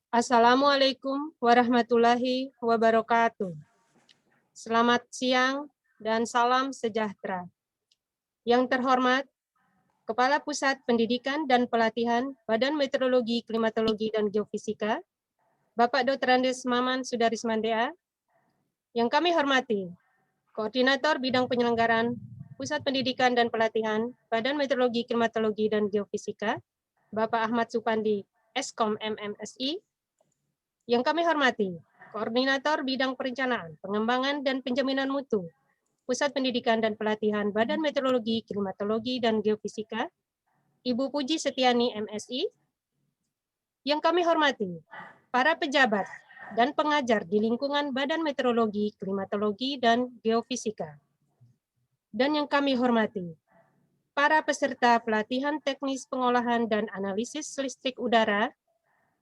Assalamualaikum warahmatullahi wabarakatuh. Selamat siang dan salam sejahtera. Yang terhormat, Kepala Pusat Pendidikan dan Pelatihan Badan Meteorologi, Klimatologi, dan Geofisika, Bapak Dr. Andes Maman Sudarismandea. Yang kami hormati, Koordinator Bidang Penyelenggaraan Pusat Pendidikan dan Pelatihan Badan Meteorologi, Klimatologi, dan Geofisika, Bapak Ahmad Supandi, Eskom MMSI. Yang kami hormati, Koordinator Bidang Perencanaan, Pengembangan, dan Penjaminan Mutu, Pusat Pendidikan dan Pelatihan Badan Meteorologi, Klimatologi, dan Geofisika, Ibu Puji Setiani, MSI. Yang kami hormati, para pejabat dan pengajar di lingkungan Badan Meteorologi, Klimatologi, dan Geofisika. Dan yang kami hormati, para peserta pelatihan teknis pengolahan dan analisis listrik udara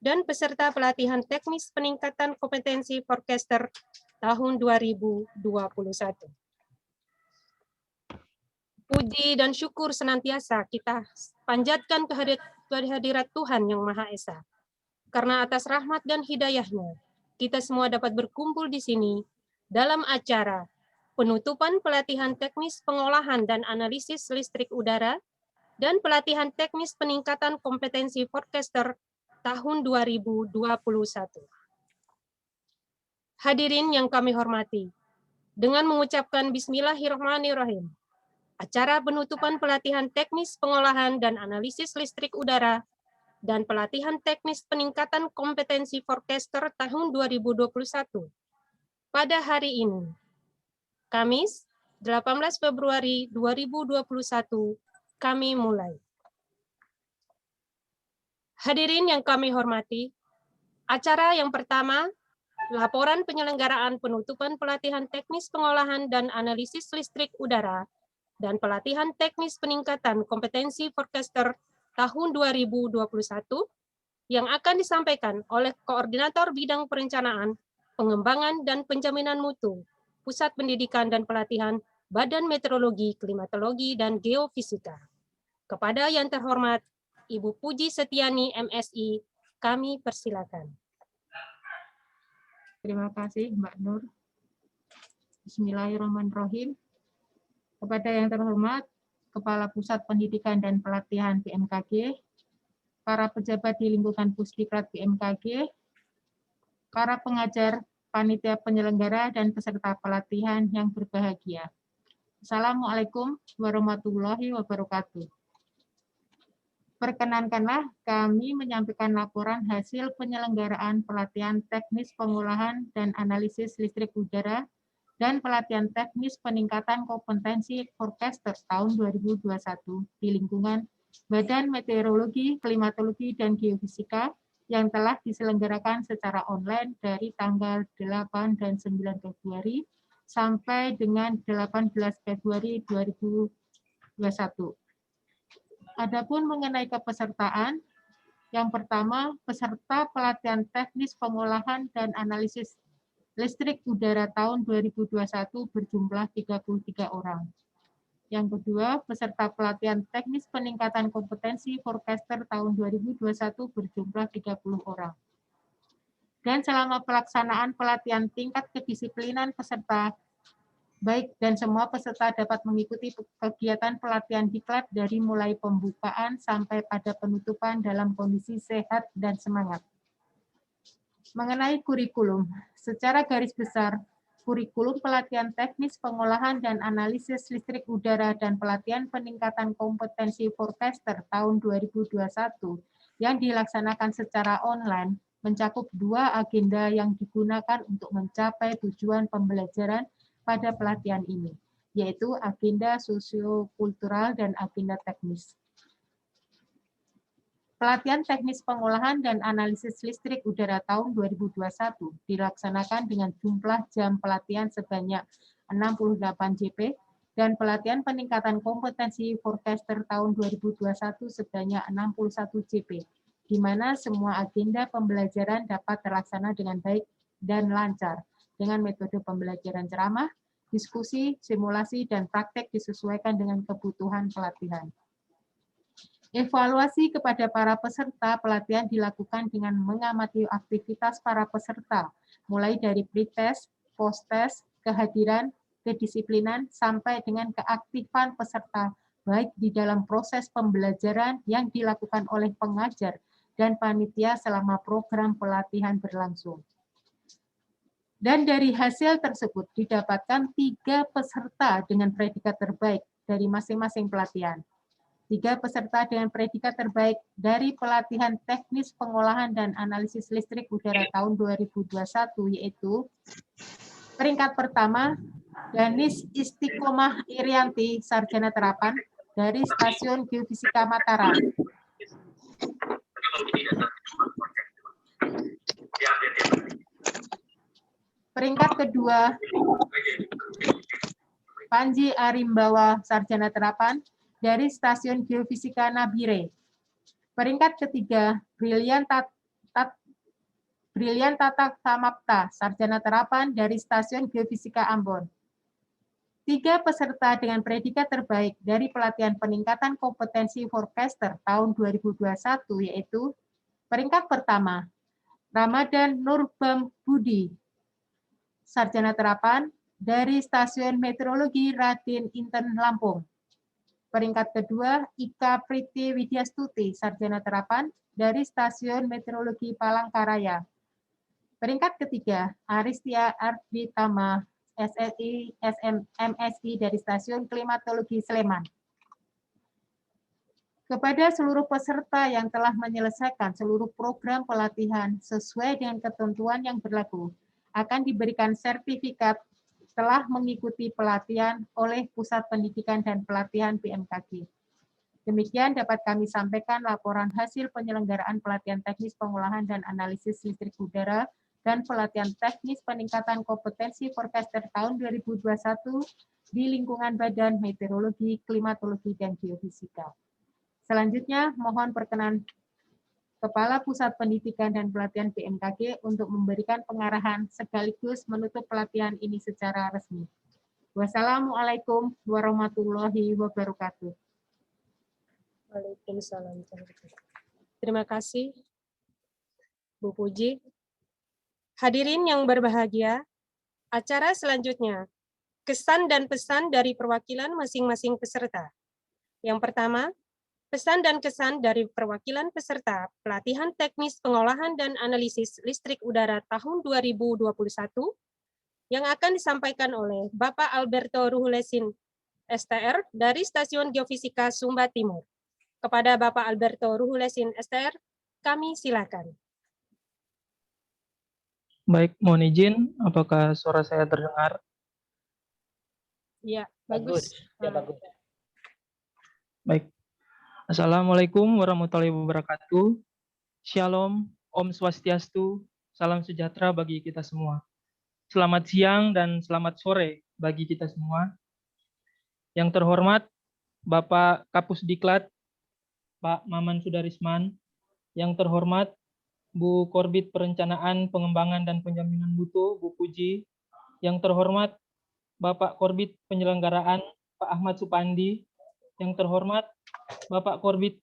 dan peserta pelatihan teknis peningkatan kompetensi forecaster tahun 2021. Puji dan syukur senantiasa kita panjatkan kehadirat Tuhan Yang Maha Esa. Karena atas rahmat dan hidayahnya, kita semua dapat berkumpul di sini dalam acara penutupan pelatihan teknis pengolahan dan analisis listrik udara dan pelatihan teknis peningkatan kompetensi forecaster tahun 2021. Hadirin yang kami hormati, dengan mengucapkan Bismillahirrahmanirrahim, acara penutupan pelatihan teknis pengolahan dan analisis listrik udara dan pelatihan teknis peningkatan kompetensi forecaster tahun 2021 pada hari ini, Kamis 18 Februari 2021, kami mulai. Hadirin yang kami hormati, acara yang pertama, laporan penyelenggaraan penutupan pelatihan teknis pengolahan dan analisis listrik udara dan pelatihan teknis peningkatan kompetensi forecaster tahun 2021 yang akan disampaikan oleh Koordinator Bidang Perencanaan, Pengembangan, dan Penjaminan Mutu, Pusat Pendidikan dan Pelatihan Badan Meteorologi, Klimatologi, dan Geofisika. Kepada yang terhormat, Ibu Puji Setiani, MSI, kami persilakan. Terima kasih, Mbak Nur. Bismillahirrahmanirrahim. Kepada yang terhormat, Kepala Pusat Pendidikan dan Pelatihan BMKG, para pejabat di lingkungan Pusdiklat BMKG, para pengajar, panitia penyelenggara, dan peserta pelatihan yang berbahagia. Assalamualaikum warahmatullahi wabarakatuh. Perkenankanlah kami menyampaikan laporan hasil penyelenggaraan pelatihan teknis pengolahan dan analisis listrik udara dan pelatihan teknis peningkatan kompetensi forecasters tahun 2021 di lingkungan Badan Meteorologi, Klimatologi, dan Geofisika yang telah diselenggarakan secara online dari tanggal 8 dan 9 Februari sampai dengan 18 Februari 2021. Adapun mengenai kepesertaan, yang pertama, peserta pelatihan teknis pengolahan dan analisis listrik udara tahun 2021 berjumlah 33 orang. Yang kedua, peserta pelatihan teknis peningkatan kompetensi forecaster tahun 2021 berjumlah 30 orang. Dan selama pelaksanaan pelatihan tingkat kedisiplinan peserta baik dan semua peserta dapat mengikuti kegiatan pelatihan diklat dari mulai pembukaan sampai pada penutupan dalam kondisi sehat dan semangat. Mengenai kurikulum, secara garis besar, kurikulum pelatihan teknis pengolahan dan analisis listrik udara dan pelatihan peningkatan kompetensi forecaster tahun 2021 yang dilaksanakan secara online mencakup dua agenda yang digunakan untuk mencapai tujuan pembelajaran pada pelatihan ini, yaitu agenda sosiokultural dan agenda teknis. Pelatihan teknis pengolahan dan analisis listrik udara tahun 2021 dilaksanakan dengan jumlah jam pelatihan sebanyak 68 JP dan pelatihan peningkatan kompetensi forecaster tahun 2021 sebanyak 61 JP, di mana semua agenda pembelajaran dapat terlaksana dengan baik dan lancar dengan metode pembelajaran ceramah, diskusi, simulasi, dan praktek disesuaikan dengan kebutuhan pelatihan. Evaluasi kepada para peserta pelatihan dilakukan dengan mengamati aktivitas para peserta, mulai dari pretest, post-test, kehadiran, kedisiplinan, sampai dengan keaktifan peserta, baik di dalam proses pembelajaran yang dilakukan oleh pengajar dan panitia selama program pelatihan berlangsung. Dan dari hasil tersebut didapatkan 3 peserta dengan predikat terbaik dari masing-masing pelatihan. 3 peserta dengan predikat terbaik dari pelatihan teknis pengolahan dan analisis listrik udara tahun 2021, yaitu peringkat pertama, Danis Istiqomah Irianti, Sarjana Terapan dari Stasiun Geofisika Mataram. Peringkat kedua, Panji Arimbawa, Sarjana Terapan dari Stasiun Geofisika Nabire. Peringkat ketiga, Brilian Tata Samapta, Sarjana Terapan dari Stasiun Geofisika Ambon. 3 peserta dengan predikat terbaik dari pelatihan peningkatan kompetensi forecaster tahun 2021, yaitu peringkat pertama, Ramadan Nurbam Budi, Sarjana Terapan dari Stasiun Meteorologi Radin Inten Lampung. Peringkat kedua, Ika Priti Widyastuti, Sarjana Terapan dari Stasiun Meteorologi Palangkaraya. Peringkat ketiga, Aristia Arditama, SSI MSI dari Stasiun Klimatologi Sleman. Kepada seluruh peserta yang telah menyelesaikan seluruh program pelatihan sesuai dengan ketentuan yang berlaku, akan diberikan sertifikat telah mengikuti pelatihan oleh Pusat Pendidikan dan Pelatihan BMKG. Demikian dapat kami sampaikan laporan hasil penyelenggaraan pelatihan teknis pengolahan dan analisis listrik udara dan pelatihan teknis peningkatan kompetensi forecaster tahun 2021 di lingkungan Badan Meteorologi, Klimatologi, dan Geofisika. Selanjutnya, mohon perkenan Kepala Pusat Pendidikan dan Pelatihan BMKG untuk memberikan pengarahan sekaligus menutup pelatihan ini secara resmi. Wassalamualaikum warahmatullahi wabarakatuh. Waalaikumsalam. Terima kasih, Bu Puji. Hadirin yang berbahagia, acara selanjutnya, kesan dan pesan dari perwakilan masing-masing peserta. Yang pertama, pesan dan kesan dari perwakilan peserta pelatihan teknis pengolahan dan analisis listrik udara tahun 2021 yang akan disampaikan oleh Bapak Alberto Ruhulesin, STR, dari Stasiun Geofisika Sumba Timur. Kepada Bapak Alberto Ruhulesin, STR, kami silakan. Baik, mohon izin, apakah suara saya terdengar? Ya, bagus. Ya, bagus. Baik. Assalamualaikum warahmatullahi wabarakatuh. Shalom, Om Swastiastu, salam sejahtera bagi kita semua. Selamat siang dan selamat sore bagi kita semua. Yang terhormat, Bapak Kapus Diklat, Pak Maman Sudarisman. Yang terhormat, Bu Korbit Perencanaan, Pengembangan, dan Penjaminan Mutu, Bu Puji. Yang terhormat, Bapak Korbit Penyelenggaraan, Pak Ahmad Supandi. Yang terhormat, Bapak Korbit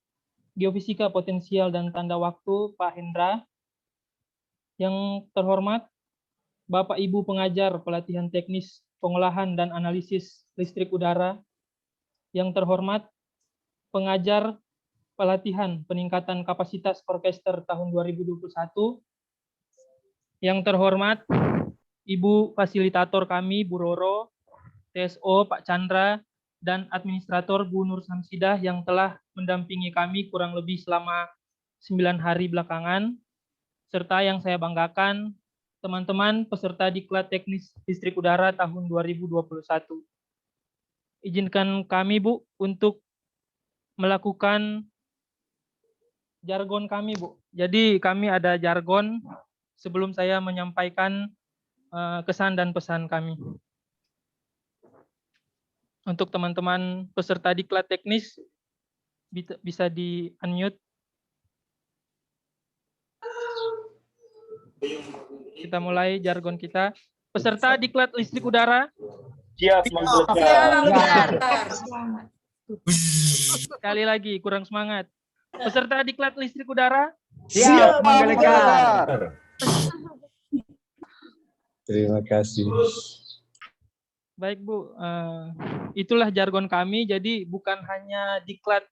Geofisika Potensial dan Tanda Waktu, Pak Hendra. Yang terhormat, Bapak Ibu Pengajar Pelatihan Teknis Pengolahan dan Analisis Listrik Udara. Yang terhormat, pengajar pelatihan peningkatan kapasitas forecaster tahun 2021. Yang terhormat, Ibu Fasilitator kami, Bu Roro, TSO Pak Chandra, dan Administrator Bu Nur Samsidah yang telah mendampingi kami kurang lebih selama 9 hari belakangan, serta yang saya banggakan, teman-teman peserta Diklat Teknis Listrik Udara tahun 2021. Izinkan kami, Bu, untuk melakukan jargon kami, Bu. Jadi kami ada jargon sebelum saya menyampaikan kesan dan pesan kami. Untuk teman-teman peserta Diklat Teknis, bisa di-unmute. Kita mulai jargon kita. Peserta Diklat Listrik Udara. Siap, Sekali lagi, kurang semangat. Peserta diklat listrik udara, Siap, Manggalikan. Terima kasih. baik Bu. Itulah jargon kami, jadi bukan hanya diklat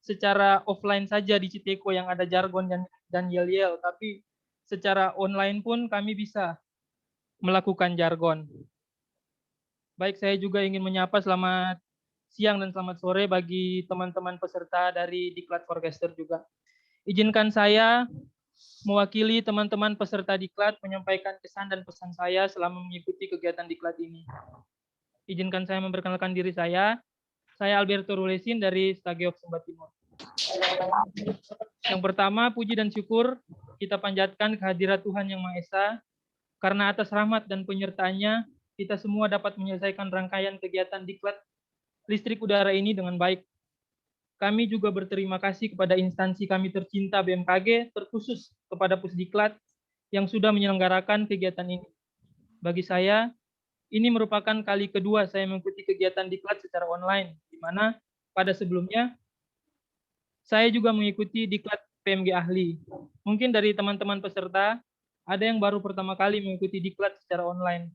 secara offline saja di Citeko yang ada jargon dan yel-yel, tapi secara online pun kami bisa melakukan jargon. Baik, saya juga ingin menyapa selamat siang dan selamat sore bagi teman-teman peserta dari Diklat Forecaster juga. Izinkan saya mewakili teman-teman peserta Diklat menyampaikan kesan dan pesan saya selama mengikuti kegiatan Diklat ini. Izinkan saya memperkenalkan diri saya. Saya Alberto Rulesin dari Stageop Sumba Timur. Yang pertama, puji dan syukur kita panjatkan kehadirat Tuhan Yang Maha Esa, karena atas rahmat dan penyertaannya, kita semua dapat menyelesaikan rangkaian kegiatan Diklat listrik udara ini dengan baik. Kami juga berterima kasih kepada instansi kami tercinta BMKG, terkhusus kepada Pusdiklat yang sudah menyelenggarakan kegiatan ini. Bagi saya, ini merupakan kali kedua saya mengikuti kegiatan Diklat secara online, di mana pada sebelumnya saya juga mengikuti Diklat PMG Ahli. Mungkin dari teman-teman peserta, ada yang baru pertama kali mengikuti Diklat secara online.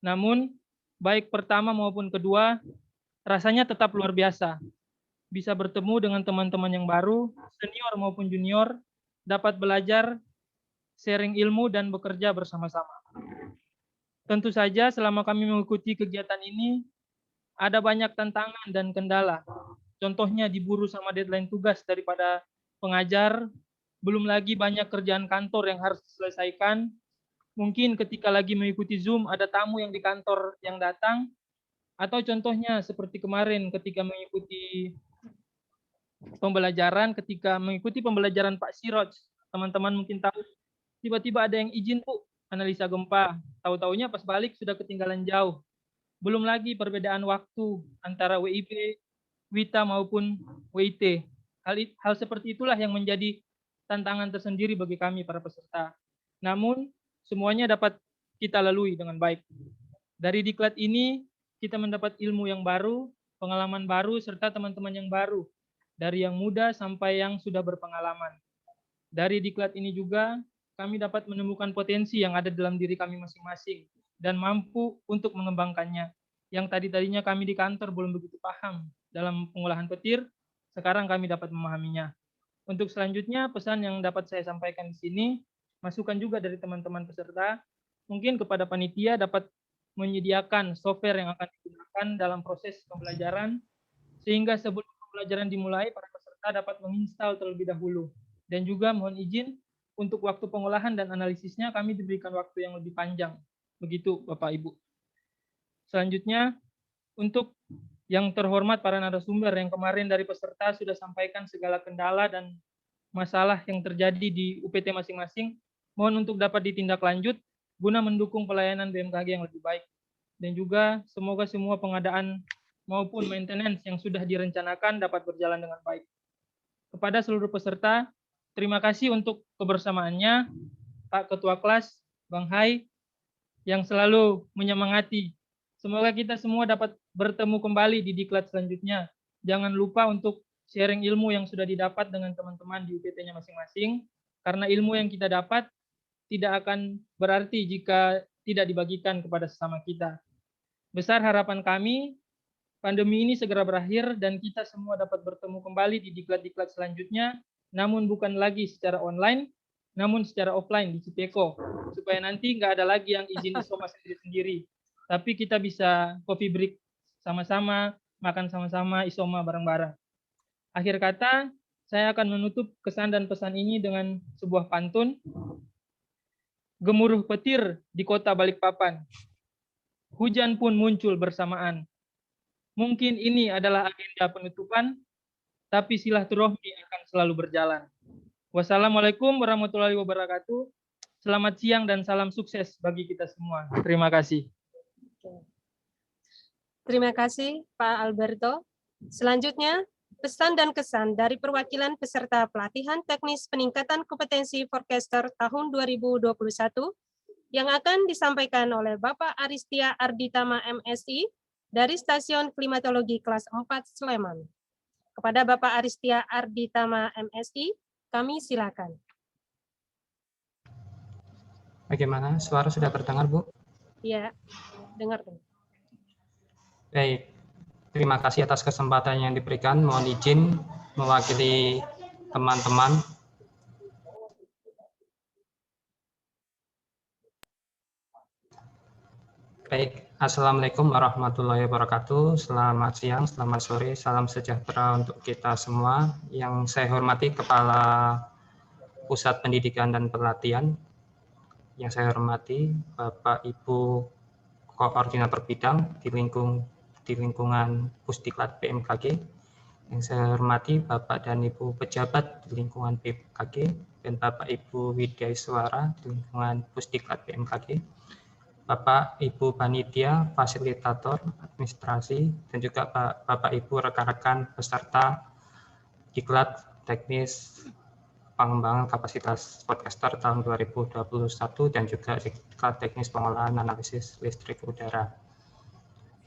Namun, baik pertama maupun kedua, rasanya tetap luar biasa. Bisa bertemu dengan teman-teman yang baru, senior maupun junior, dapat belajar, sharing ilmu, dan bekerja bersama-sama. Tentu saja selama kami mengikuti kegiatan ini, ada banyak tantangan dan kendala. Contohnya diburu sama deadline tugas daripada pengajar, belum lagi banyak kerjaan kantor yang harus diselesaikan. Mungkin ketika lagi mengikuti Zoom, ada tamu yang di kantor yang datang, atau contohnya seperti kemarin ketika mengikuti pembelajaran Pak Siroj, teman-teman mungkin tahu, tiba-tiba ada yang izin Bu, analisa gempa, tahu-taunya pas balik sudah ketinggalan jauh. Belum lagi perbedaan waktu antara WIB, WITA maupun WIT. Hal seperti itulah yang menjadi tantangan tersendiri bagi kami para peserta. Namun semuanya dapat kita lalui dengan baik. Dari Diklat ini kita mendapat ilmu yang baru, pengalaman baru, serta teman-teman yang baru. Dari yang muda sampai yang sudah berpengalaman. Dari Diklat ini juga kami dapat menemukan potensi yang ada dalam diri kami masing-masing dan mampu untuk mengembangkannya. Yang tadinya kami di kantor belum begitu paham dalam pengolahan petir, sekarang kami dapat memahaminya. Untuk selanjutnya, pesan yang dapat saya sampaikan di sini, masukan juga dari teman-teman peserta, mungkin kepada panitia dapat menyediakan software yang akan digunakan dalam proses pembelajaran, sehingga sebelum pembelajaran dimulai, para peserta dapat menginstal terlebih dahulu. Dan juga mohon izin, untuk waktu pengolahan dan analisisnya kami diberikan waktu yang lebih panjang. Begitu Bapak Ibu. Selanjutnya, untuk yang terhormat para narasumber yang kemarin dari peserta sudah sampaikan segala kendala dan masalah yang terjadi di UPT masing-masing, mohon untuk dapat ditindaklanjut guna mendukung pelayanan BMKG yang lebih baik. Dan juga semoga semua pengadaan maupun maintenance yang sudah direncanakan dapat berjalan dengan baik. Kepada seluruh peserta, terima kasih untuk kebersamaannya, Pak Ketua Kelas, Bang Hai, yang selalu menyemangati. Semoga kita semua dapat bertemu kembali di Diklat selanjutnya. Jangan lupa untuk sharing ilmu yang sudah didapat dengan teman-teman di UPT-nya masing-masing, karena ilmu yang kita dapat tidak akan berarti jika tidak dibagikan kepada sesama kita. Besar harapan kami, pandemi ini segera berakhir dan kita semua dapat bertemu kembali di Diklat-Diklat selanjutnya, namun bukan lagi secara online, namun secara offline di Citeko, supaya nanti nggak ada lagi yang izin isoma sendiri-sendiri, tapi kita bisa coffee break sama-sama, makan sama-sama, isoma bareng-bareng. Akhir kata, saya akan menutup kesan dan pesan ini dengan sebuah pantun. Gemuruh petir di kota Balikpapan, hujan pun muncul bersamaan. Mungkin ini adalah agenda penutupan, tapi silaturahmi akan selalu berjalan. Wassalamualaikum warahmatullahi wabarakatuh. Selamat siang dan salam sukses bagi kita semua. Terima kasih. Terima kasih Pak Alberto. Selanjutnya, pesan dan kesan dari perwakilan peserta pelatihan teknis peningkatan kompetensi forecaster tahun 2021 yang akan disampaikan oleh Bapak Aristia Arditama MSI dari Stasiun Klimatologi kelas 4 Sleman. Kepada Bapak Aristia Arditama MSI, kami silakan. Bagaimana? Suara sudah terdengar, Bu? Ya, dengar. Baik, terima kasih atas kesempatan yang diberikan. Mohon izin mewakili teman-teman. Baik, Assalamualaikum warahmatullahi wabarakatuh. Selamat siang, selamat sore, salam sejahtera untuk kita semua. Yang saya hormati Kepala Pusat Pendidikan dan Pelatihan, yang saya hormati Bapak Ibu Koordinator Bidang di lingkungan Pusdiklat BMKG, yang saya hormati Bapak dan Ibu Pejabat di lingkungan BMKG, dan Bapak Ibu Widyaswara di lingkungan Pusdiklat BMKG, Bapak Ibu Panitia, Fasilitator, Administrasi, dan juga Bapak Ibu rekan-rekan peserta Diklat Teknis Pengembangan Kapasitas Podcaster tahun 2021 dan juga Diklat Teknis Pengolahan Analisis Listrik Udara.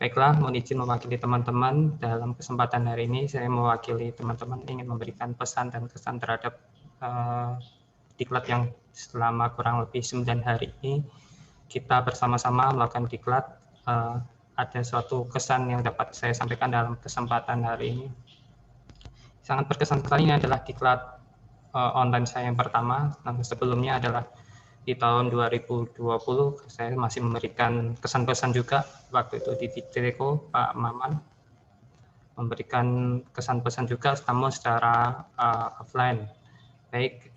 Baiklah, mohon izin mewakili teman-teman. Dalam kesempatan hari ini, saya mewakili teman-teman ingin memberikan pesan dan kesan terhadap Diklat yang selama kurang lebih 9 hari ini kita bersama-sama melakukan Diklat. Ada suatu kesan yang dapat saya sampaikan dalam kesempatan hari ini. Sangat berkesan sekali, ini adalah Diklat online saya yang pertama. Sebelumnya adalah di tahun 2020, saya masih memberikan kesan-kesan juga. Waktu itu di Teko, Pak Maman memberikan kesan-pesan juga, namun secara offline. Baik,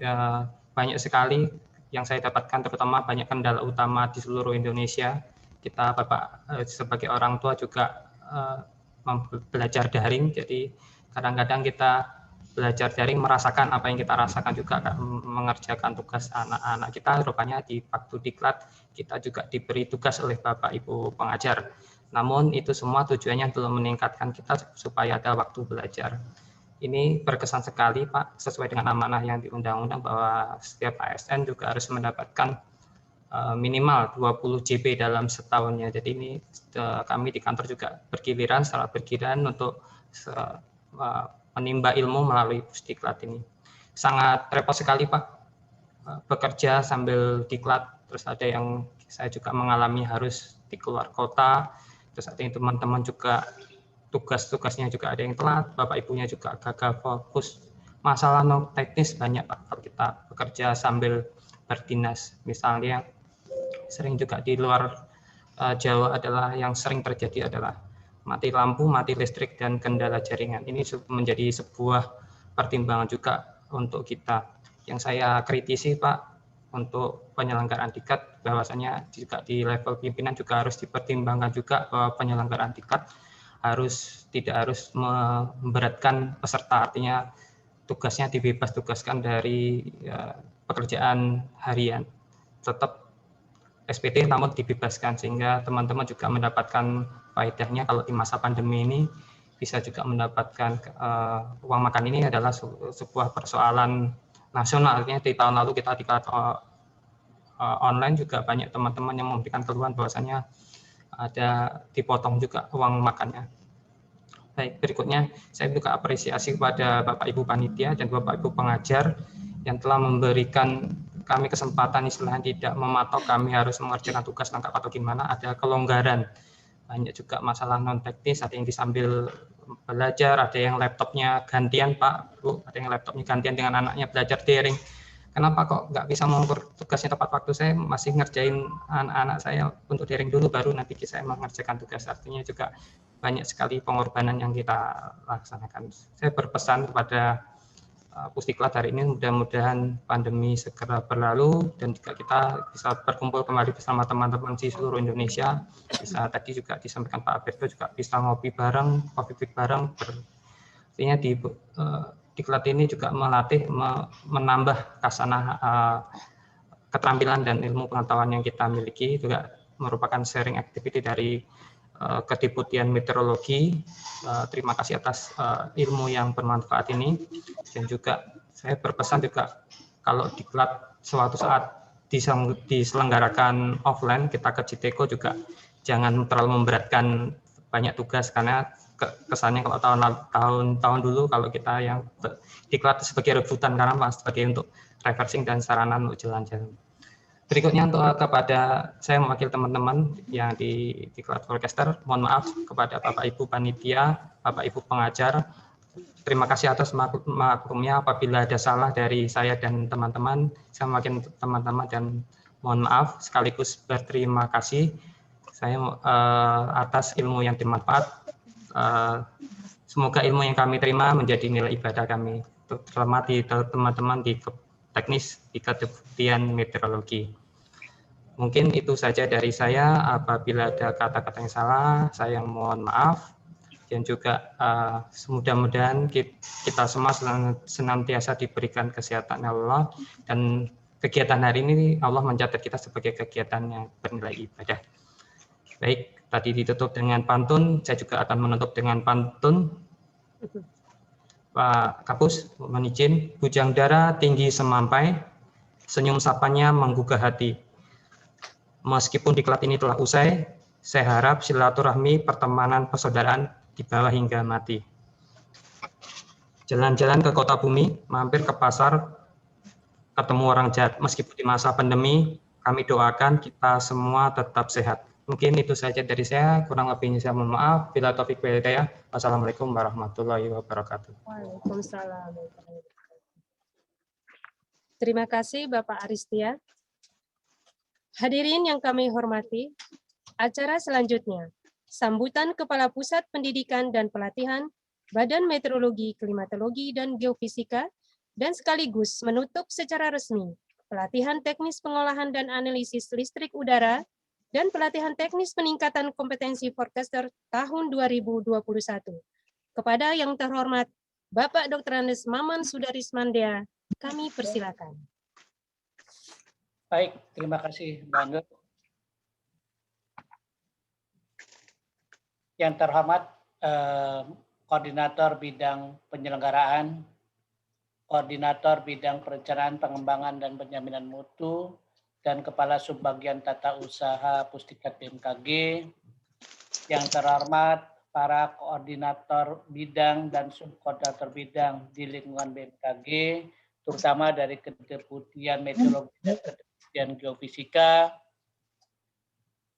banyak sekali yang saya dapatkan, terutama banyak kendala utama di seluruh Indonesia. Kita Bapak sebagai orang tua juga belajar daring, jadi kadang-kadang kita belajar daring merasakan apa yang kita rasakan juga, mengerjakan tugas anak-anak kita. Rupanya di waktu Diklat kita juga diberi tugas oleh Bapak Ibu pengajar. Namun itu semua tujuannya untuk meningkatkan kita supaya ada waktu belajar. Ini berkesan sekali, Pak, sesuai dengan amanah yang di undang-undang bahwa setiap ASN juga harus mendapatkan minimal 20 JP dalam setahunnya. Jadi ini kami di kantor juga bergiliran, secara bergiliran untuk menimba ilmu melalui Pusdiklat ini. Sangat repot sekali, Pak, bekerja sambil Diklat. Terus ada yang saya juga mengalami harus di keluar kota, terus ada yang teman-teman juga tugas-tugasnya juga ada yang telat, Bapak Ibunya juga gagal fokus. Masalah non teknis banyak, Pak, kalau kita bekerja sambil berdinas. Misalnya sering juga di luar Jawa adalah yang sering terjadi adalah mati lampu, mati listrik, dan kendala jaringan. Ini menjadi sebuah pertimbangan juga untuk kita. Yang saya kritisi, Pak, untuk penyelenggaraan Diklat, bahwasanya juga di level pimpinan juga harus dipertimbangkan juga bahwa penyelenggaraan Diklat tidak harus memberatkan peserta, artinya tugasnya dibebas tugaskan dari pekerjaan harian, tetap SPT namun dibebaskan, sehingga teman-teman juga mendapatkan faedahnya. Kalau di masa pandemi ini bisa juga mendapatkan uang makan. Ini adalah sebuah persoalan nasional, artinya di tahun lalu kita Diklat online juga banyak teman-teman yang memberikan keluhan bahwasanya ada dipotong juga uang makannya. Baik, berikutnya saya juga apresiasi kepada Bapak Ibu Panitia dan Bapak Ibu pengajar yang telah memberikan kami kesempatan istilahnya tidak mematok kami harus mengerjakan tugas lengkap atau gimana, ada kelonggaran. Banyak juga masalah non teknis, ada yang disambil belajar, ada yang laptopnya gantian, Pak, Bu, ada yang laptopnya gantian dengan anaknya belajar daring. Kenapa kok nggak bisa mengukur tugasnya tepat waktu? Saya masih ngerjain anak-anak saya untuk daring dulu, baru nanti saya mengerjakan tugas. Artinya juga banyak sekali pengorbanan yang kita laksanakan. Saya berpesan kepada Pusdiklat hari ini, mudah-mudahan pandemi segera berlalu dan juga kita bisa berkumpul kembali bersama teman-teman di seluruh Indonesia. Bisa tadi juga disampaikan Pak Alberto juga bisa ngopi bareng, coffee break bareng. Artinya di Diklat ini juga melatih, menambah kasanah keterampilan dan ilmu pengetahuan yang kita miliki, juga merupakan sharing activity dari Kedeputian Meteorologi. Terima kasih atas ilmu yang bermanfaat ini, dan juga saya berpesan juga kalau Diklat suatu saat diselenggarakan offline, kita ke Jiteko juga jangan terlalu memberatkan banyak tugas, karena kesannya kalau tahun dulu kalau kita yang diklat sebagai rebutan karena sebagai untuk reversing dan sarana untuk jalan-jalan. Berikutnya untuk kepada saya mewakili teman-teman yang di Diklat Volcaster, mohon maaf kepada Bapak Ibu panitia, Bapak Ibu pengajar. Terima kasih atas maklumnya apabila ada salah dari saya dan teman-teman. Saya mewakili teman-teman dan mohon maaf sekaligus berterima kasih saya atas ilmu yang bermanfaat. Semoga ilmu yang kami terima menjadi nilai ibadah kami, terutama di teman-teman di teknis di kedeputian meteorologi. Mungkin itu saja dari saya. Apabila ada kata-kata yang salah, saya mohon maaf. Dan juga mudah-mudahan kita semua senantiasa diberikan kesehatan Allah, dan kegiatan hari ini Allah mencatat kita sebagai kegiatan yang bernilai ibadah. Baik, tadi ditutup dengan pantun, saya juga akan menutup dengan pantun. Pak Kapus, mohon izin. Bujang dara tinggi semampai, senyum sapanya menggugah hati. Meskipun diklat ini telah usai, saya harap silaturahmi, pertemanan, persaudaraan di bawah hingga mati. Jalan-jalan ke kota bumi, mampir ke pasar, ketemu orang jahat. Meskipun di masa pandemi, kami doakan kita semua tetap sehat. Mungkin itu saja dari saya, kurang lebihnya saya mohon maaf. Bila taufik wal hidayah. Wassalamualaikum warahmatullahi wabarakatuh. Waalaikumsalam. Terima kasih Bapak Aristia. Hadirin yang kami hormati, acara selanjutnya, sambutan Kepala Pusat Pendidikan dan Pelatihan Badan Meteorologi, Klimatologi, dan Geofisika, dan sekaligus menutup secara resmi pelatihan teknis pengolahan dan analisis listrik udara dan pelatihan teknis peningkatan kompetensi forecaster tahun 2021. Kepada yang terhormat Bapak Dr. Andes Maman Sudarismandia, kami persilakan. Baik, terima kasih Mbak Angga. Yang terhormat Koordinator Bidang Penyelenggaraan, Koordinator Bidang Perencanaan, Pengembangan, dan Penjaminan Mutu, dan Kepala Subbagian Tata Usaha Pusdikat BMKG. Yang terhormat para Koordinator Bidang dan Subkoordinator Bidang di lingkungan BMKG, terutama dari Kedeputian Meteorologi dan Kedeputian Geofisika.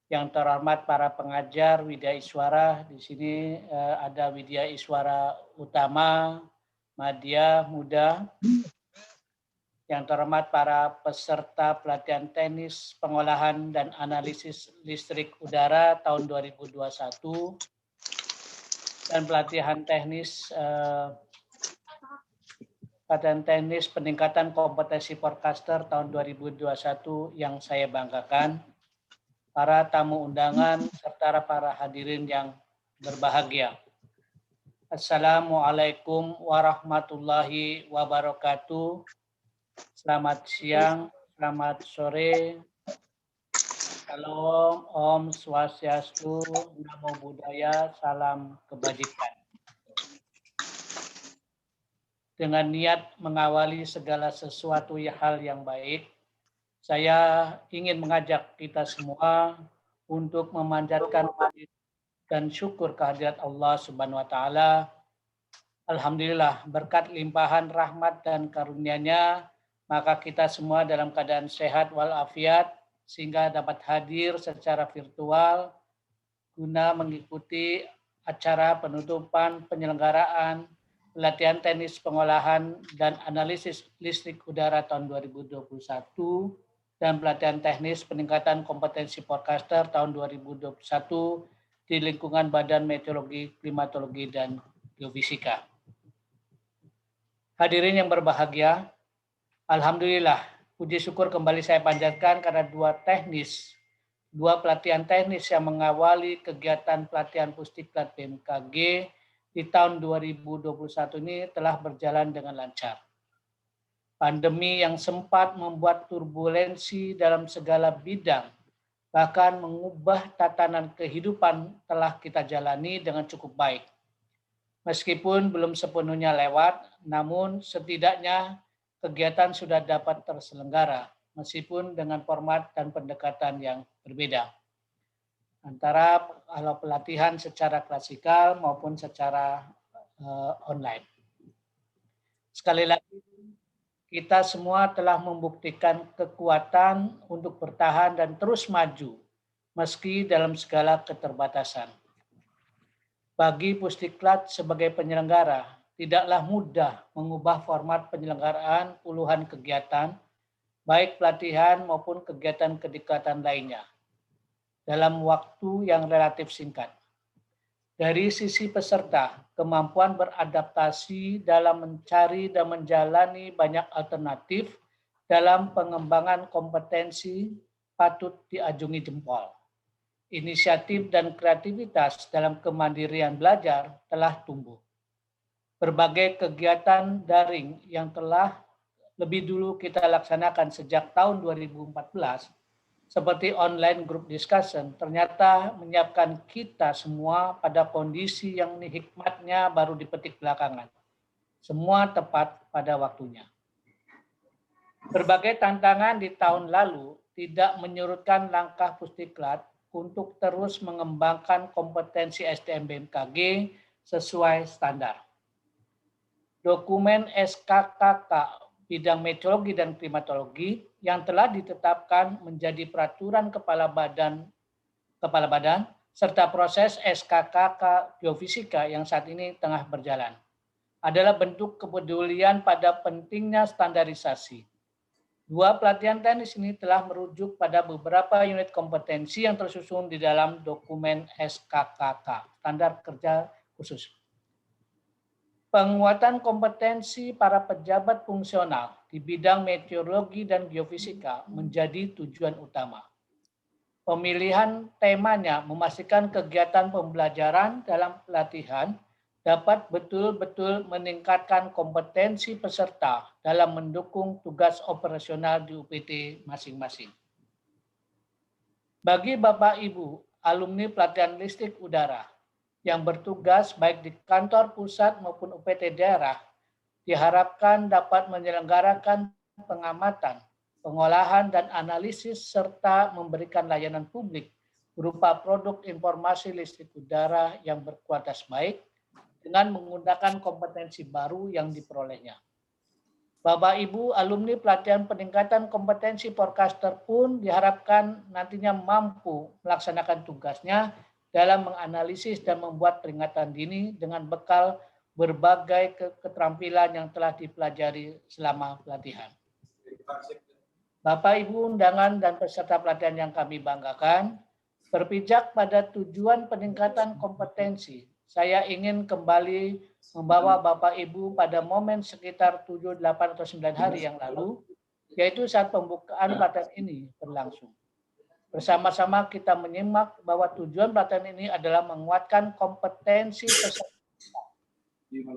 Yang terhormat para pengajar Widya Iswara, di sini ada Widya Iswara Utama, Madya Muda. Yang terhormat para peserta pelatihan teknis pengolahan dan analisis listrik udara tahun 2021 dan pelatihan teknis peningkatan kompetensi forecaster tahun 2021 yang saya banggakan, para tamu undangan, serta para hadirin yang berbahagia. Assalamualaikum warahmatullahi wabarakatuh. Selamat siang, selamat sore. Salam, Om Swastiastu, Namo Buddhaya, salam kebajikan. Dengan niat mengawali segala sesuatu hal yang baik, saya ingin mengajak kita semua untuk memanjatkan dan syukur kehadirat Allah Subhanahu wa Ta'ala. Alhamdulillah, berkat limpahan rahmat dan karunia-Nya, maka kita semua dalam keadaan sehat walafiat, sehingga dapat hadir secara virtual guna mengikuti acara penutupan penyelenggaraan pelatihan teknis pengolahan dan analisis listrik udara tahun 2021 dan pelatihan teknis peningkatan kompetensi forecaster tahun 2021 di lingkungan Badan Meteorologi, Klimatologi, dan Geofisika. Hadirin yang berbahagia, alhamdulillah, puji syukur kembali saya panjatkan karena dua pelatihan teknis yang mengawali kegiatan pelatihan Pusdiklat BMKG di tahun 2021 ini telah berjalan dengan lancar. Pandemi yang sempat membuat turbulensi dalam segala bidang, bahkan mengubah tatanan kehidupan telah kita jalani dengan cukup baik. Meskipun belum sepenuhnya lewat, namun setidaknya kegiatan sudah dapat terselenggara, meskipun dengan format dan pendekatan yang berbeda. antara kalau pelatihan secara klasikal maupun secara online. Sekali lagi, kita semua telah membuktikan kekuatan untuk bertahan dan terus maju, meski dalam segala keterbatasan. Bagi Pusdiklat sebagai penyelenggara, tidaklah mudah mengubah format penyelenggaraan puluhan kegiatan, baik pelatihan maupun kegiatan kedekatan lainnya, dalam waktu yang relatif singkat. Dari sisi peserta, kemampuan beradaptasi dalam mencari dan menjalani banyak alternatif dalam pengembangan kompetensi patut diajungi jempol. Inisiatif dan kreativitas dalam kemandirian belajar telah tumbuh. Berbagai kegiatan daring yang telah lebih dulu kita laksanakan sejak tahun 2014, seperti online group discussion, ternyata menyiapkan kita semua pada kondisi yang hikmatnya baru dipetik belakangan. Semua tepat pada waktunya. Berbagai tantangan di tahun lalu tidak menyurutkan langkah Pusdiklat untuk terus mengembangkan kompetensi SDM BMKG sesuai standar. Dokumen SKKK bidang meteorologi dan klimatologi yang telah ditetapkan menjadi peraturan kepala badan serta proses SKKK geofisika yang saat ini tengah berjalan adalah bentuk kepedulian pada pentingnya standarisasi. Dua pelatihan teknis ini telah merujuk pada beberapa unit kompetensi yang tersusun di dalam dokumen SKKK, standar kerja khusus. Penguatan kompetensi para pejabat fungsional di bidang meteorologi dan geofisika menjadi tujuan utama. Pemilihan temanya memastikan kegiatan pembelajaran dalam pelatihan dapat betul-betul meningkatkan kompetensi peserta dalam mendukung tugas operasional di UPT masing-masing. Bagi Bapak Ibu, alumni pelatihan listrik udara yang bertugas baik di kantor pusat maupun UPT daerah, diharapkan dapat menyelenggarakan pengamatan, pengolahan dan analisis serta memberikan layanan publik berupa produk informasi listrik udara yang berkualitas baik dengan menggunakan kompetensi baru yang diperolehnya. Bapak Ibu, alumni pelatihan peningkatan kompetensi forecaster pun diharapkan nantinya mampu melaksanakan tugasnya dalam menganalisis dan membuat peringatan dini dengan bekal berbagai keterampilan yang telah dipelajari selama pelatihan. Bapak, Ibu, undangan dan peserta pelatihan yang kami banggakan, berpijak pada tujuan peningkatan kompetensi, saya ingin kembali membawa Bapak Ibu pada momen sekitar 7, 8, atau 9 hari yang lalu, yaitu saat pembukaan pelatihan ini berlangsung. Bersama-sama kita menyimak bahwa tujuan pelatihan ini adalah menguatkan kompetensi peserta.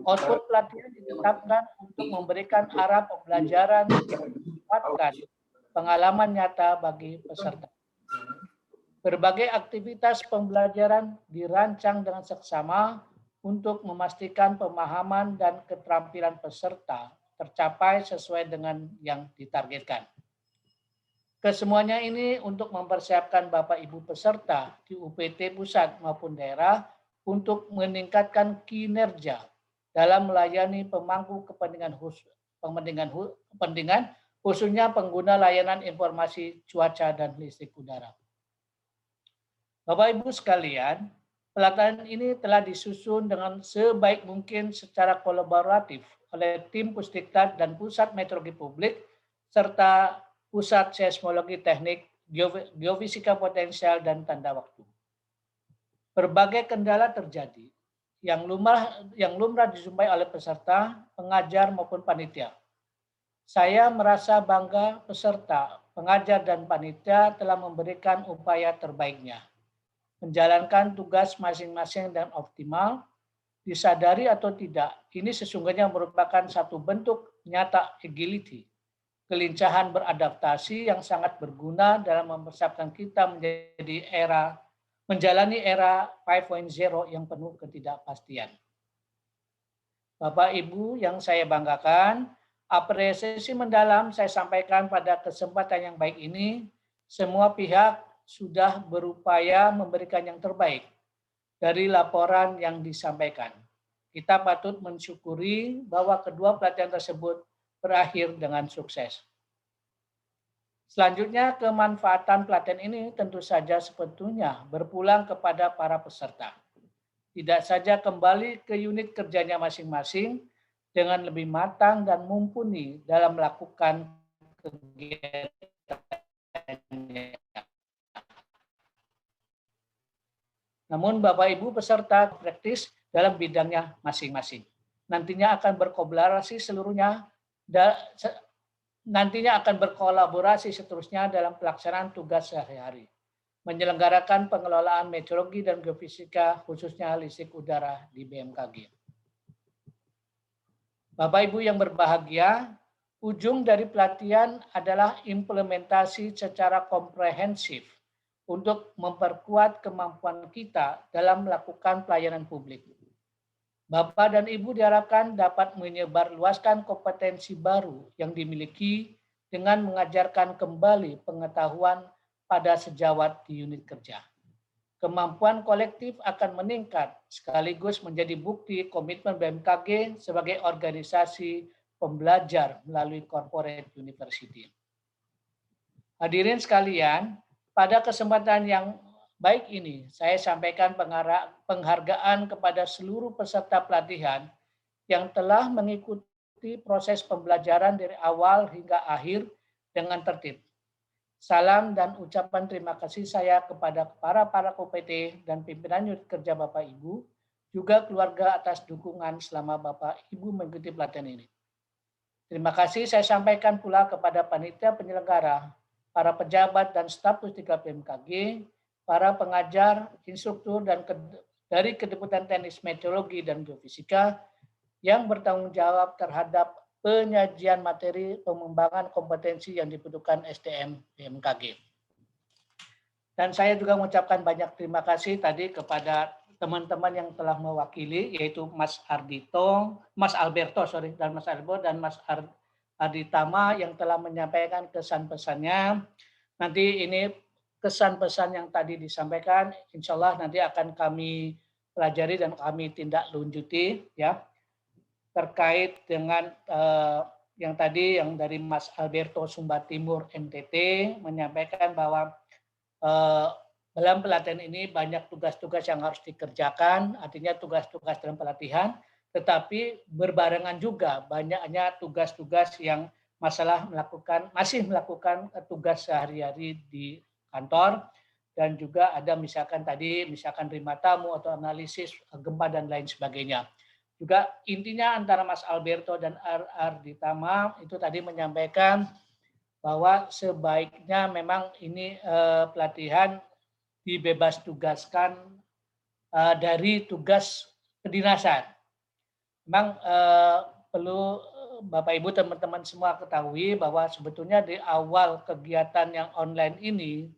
Output pelatihan ditetapkan untuk memberikan arah pembelajaran yang menguatkan pengalaman nyata bagi peserta. Berbagai aktivitas pembelajaran dirancang dengan seksama untuk memastikan pemahaman dan keterampilan peserta tercapai sesuai dengan yang ditargetkan. Kesemuanya ini untuk mempersiapkan Bapak Ibu peserta di UPT pusat maupun daerah untuk meningkatkan kinerja dalam melayani pemangku kepentingan khususnya pengguna layanan informasi cuaca dan listrik udara. Bapak Ibu sekalian, pelatihan ini telah disusun dengan sebaik mungkin secara kolaboratif oleh tim Pusdiklat dan Pusat Meteorologi Publik serta Pusat Seismologi Teknik, Geofisika Potensial dan Tanda Waktu. Berbagai kendala terjadi yang lumrah dijumpai oleh peserta, pengajar maupun panitia. Saya merasa bangga peserta, pengajar dan panitia telah memberikan upaya terbaiknya. Menjalankan tugas masing-masing dan optimal, disadari atau tidak, ini sesungguhnya merupakan satu bentuk nyata agility, kelincahan beradaptasi yang sangat berguna dalam mempersiapkan kita menjalani era 5.0 yang penuh ketidakpastian. Bapak Ibu yang saya banggakan, apresiasi mendalam saya sampaikan pada kesempatan yang baik ini, semua pihak sudah berupaya memberikan yang terbaik dari laporan yang disampaikan. Kita patut mensyukuri bahwa kedua pelatihan tersebut berakhir dengan sukses. Selanjutnya, kemanfaatan pelatihan ini tentu saja sebetulnya berpulang kepada para peserta. Tidak saja kembali ke unit kerjanya masing-masing dengan lebih matang dan mumpuni dalam melakukan kegiatannya. Namun Bapak Ibu peserta praktis dalam bidangnya masing-masing. Nantinya akan berkolaborasi seterusnya dalam pelaksanaan tugas sehari-hari. Menyelenggarakan pengelolaan meteorologi dan geofisika khususnya listrik udara di BMKG. Bapak Ibu yang berbahagia, ujung dari pelatihan adalah implementasi secara komprehensif untuk memperkuat kemampuan kita dalam melakukan pelayanan publik. Bapak dan Ibu diharapkan dapat menyebarluaskan kompetensi baru yang dimiliki dengan mengajarkan kembali pengetahuan pada sejawat di unit kerja. Kemampuan kolektif akan meningkat sekaligus menjadi bukti komitmen BMKG sebagai organisasi pembelajar melalui corporate university. Hadirin sekalian, pada kesempatan yang baik ini, saya sampaikan penghargaan kepada seluruh peserta pelatihan yang telah mengikuti proses pembelajaran dari awal hingga akhir dengan tertib. Salam dan ucapan terima kasih saya kepada para KUPT dan pimpinan unit kerja Bapak Ibu, juga keluarga atas dukungan selama Bapak Ibu mengikuti pelatihan ini. Terima kasih saya sampaikan pula kepada panitia penyelenggara, para pejabat dan staf Pusdiklat BMKG, para pengajar, instruktur dan dari Kedeputan Teknis Meteorologi dan Geofisika yang bertanggung jawab terhadap penyajian materi pengembangan kompetensi yang dibutuhkan SDM BMKG. Dan saya juga mengucapkan banyak terima kasih tadi kepada teman-teman yang telah mewakili, yaitu Mas Alberto dan Mas Arditama yang telah menyampaikan kesan-pesannya. Nanti ini kesan-pesan yang tadi disampaikan, insya Allah nanti akan kami pelajari dan kami tindak lanjuti, ya, terkait dengan yang tadi yang dari Mas Alberto Sumba Timur NTT menyampaikan bahwa dalam pelatihan ini banyak tugas-tugas yang harus dikerjakan, artinya tugas-tugas dalam pelatihan, tetapi berbarengan juga banyaknya tugas-tugas yang masih melakukan tugas sehari-hari di kantor, dan juga ada misalkan terima tamu atau analisis gempa dan lain sebagainya. Juga intinya antara Mas Alberto dan Arditama itu tadi menyampaikan bahwa sebaiknya memang ini pelatihan dibebas tugaskan dari tugas kedinasan. Memang perlu Bapak Ibu teman-teman semua ketahui bahwa sebetulnya di awal kegiatan yang online ini,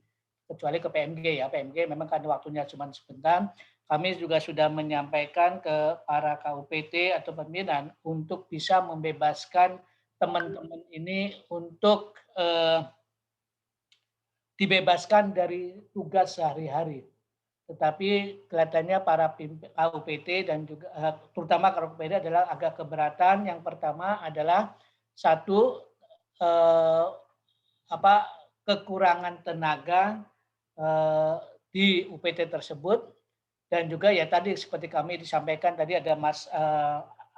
kecuali ke PMG ya, PMG memang kan waktunya cuma sebentar, kami juga sudah menyampaikan ke para KUPT atau pimpinan untuk bisa membebaskan teman-teman ini untuk dibebaskan dari tugas sehari-hari. Tetapi kelihatannya para KUPT dan juga terutama KUPT adalah agak keberatan. Yang pertama adalah satu kekurangan tenaga di UPT tersebut, dan juga ya tadi seperti kami disampaikan tadi ada Mas